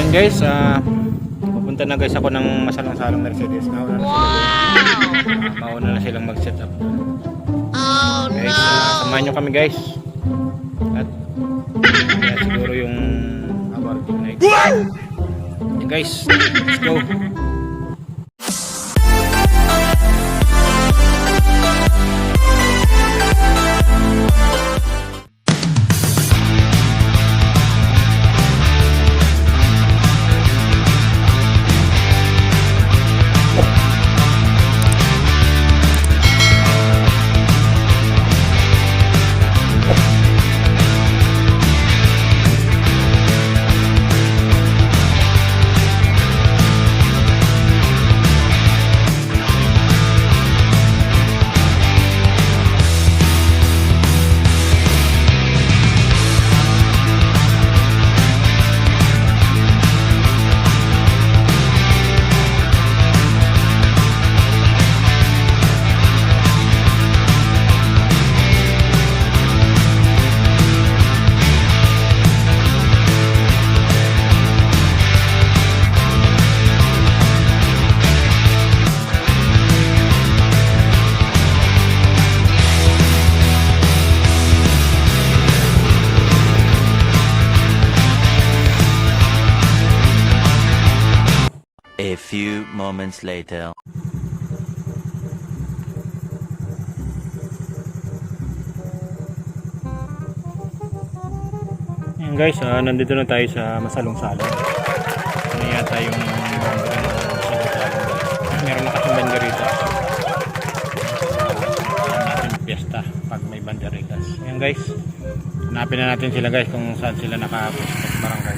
Ayan guys, pupunta na guys ako ng masalang-salang Mercedes. Mauna na silang mag-set up. Guys, samahan nyo kami guys. At yan siguro yung working night. Ayan guys, let's go. A few moments later. Ayan guys, nandito na tayo sa Masalong-Salong. Ano yata yung bandera ng Masalong-Salong. Meron na kasing banderita. Natin piyesta pag may banderitas. Ayan guys, hanapin na natin sila guys kung saan sila nakaposto sa barangay.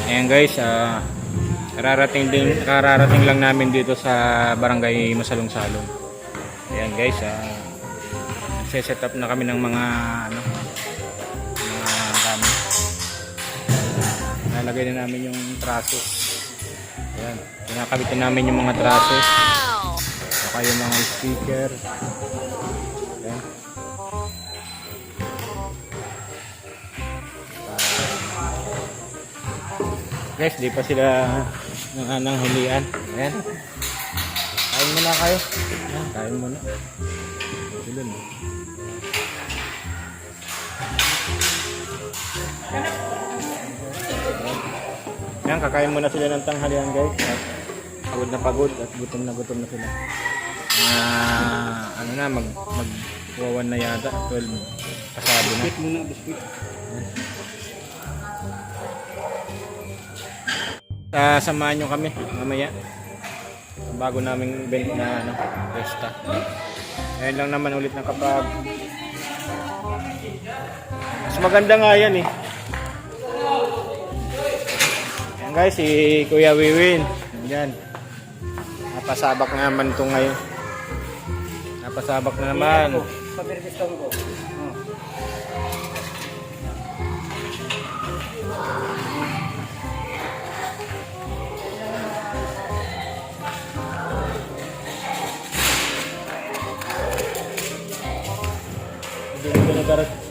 Ayan guys, kararating lang namin dito sa barangay Masalong-Salong. Ayan guys, nagse-set up na kami ng mga kami. Nalagay na namin yung traso. Ayan, pinakabitin namin yung mga traso. Saka yung mga speaker. Ayan. Guys, di pa sila nanghilian. Ayan. Kain muna kayo. Ayan, kain muna. Sila no. Ayan, kakain muna sila ng tanghalian guys. At pagod na pagod at gutom na sila. Ano na, mag-1 na yata. 12 pasado na. Biscuit muna, biscuit. Samahan nyo kami mamaya bago naming event na festa. Ayun lang naman ulit na kapag mas maganda nga yan eh. Ayan guys, si Kuya Wiwin yan, napasabak na naman ito ngayon, napasabak na naman.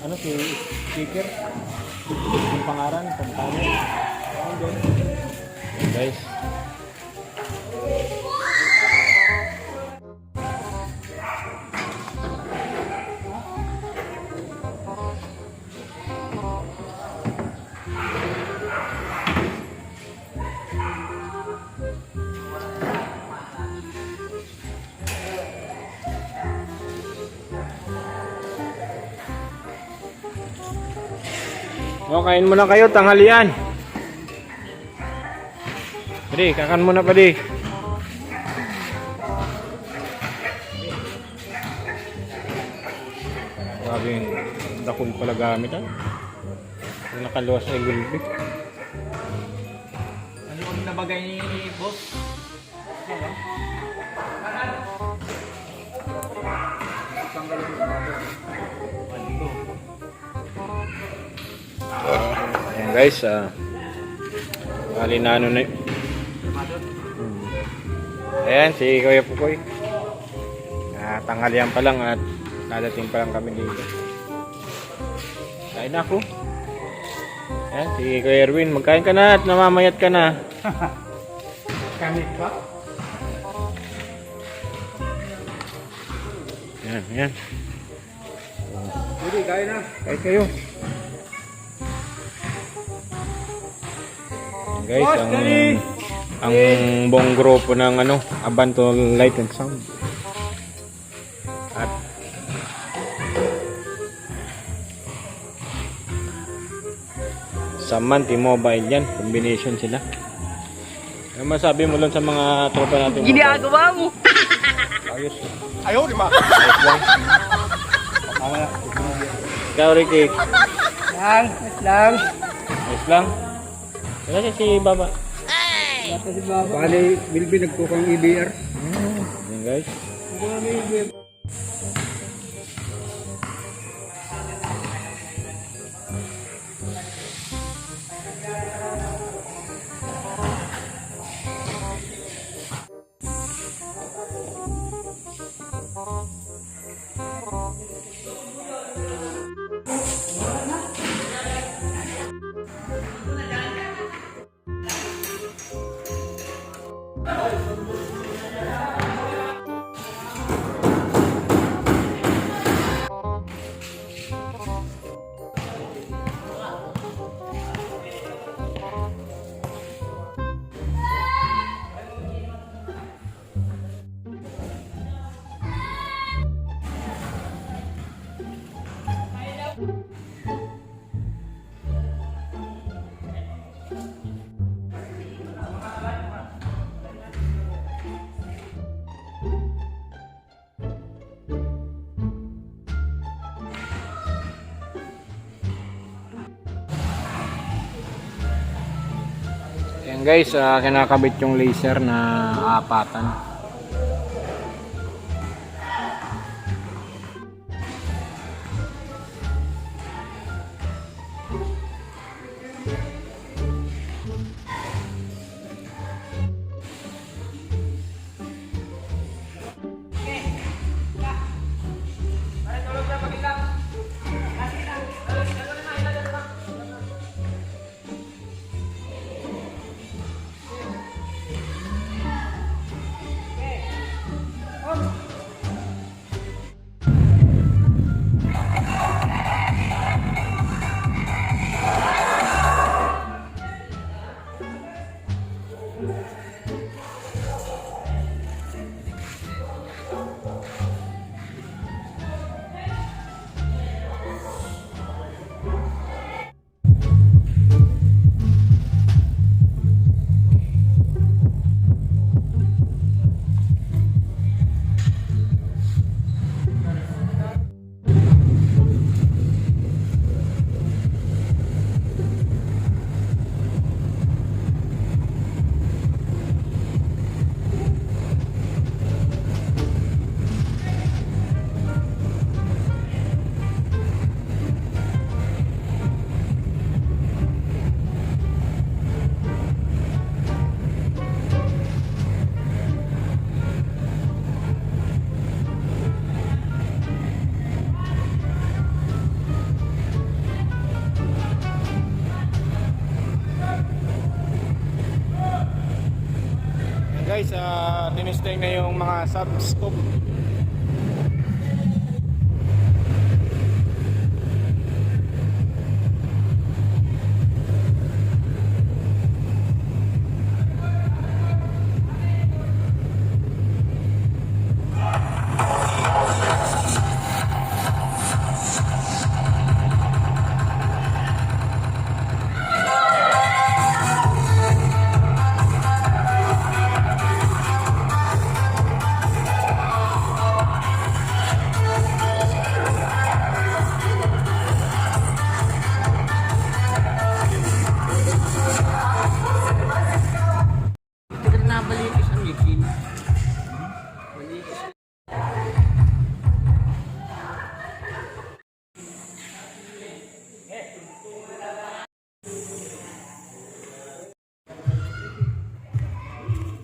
Ano si speaker yung pangaran pantalo guys. O, kain muna kayo, tanghalian. Pwede, kakan muna pwede. Grabe yung dakol pala gamit ha. Yung nakaluwas ay gulbi. Ano yung nabagay ni boss? Ayan guys, bali na ano na yun. Ayan, si Kuya Pukoy. Tanghalian pa lang at dadating pa lang kami dito. Kain na ako. Ayan, si Kuya Erwin, magkain ka na at namamayat ka na. Kamit pa? Ayan, ayan. Hindi, kaya na. Kain kayo. Ayan guys, ang buong grupo ng Abanto Light and Sound. At Saman, T-Mobile yan. Combination sila. Ano masabi mo lang sa mga tropa natin? Ginagawa mo. Ayos. Ayaw, di ba? Ayos lang. Ikaw, Ricky. Lang, lang. Ayos lang. Wala siya si Baba. Bali, Bilby nagkukang EBR. Ayan guys. Ayan guys, kinakabit yung laser na apatan. Guys, tinisting na yung mga subscope.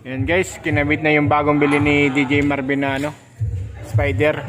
Ayan guys, kinabit na yung bagong bili ni DJ Marvin na ano, Spider.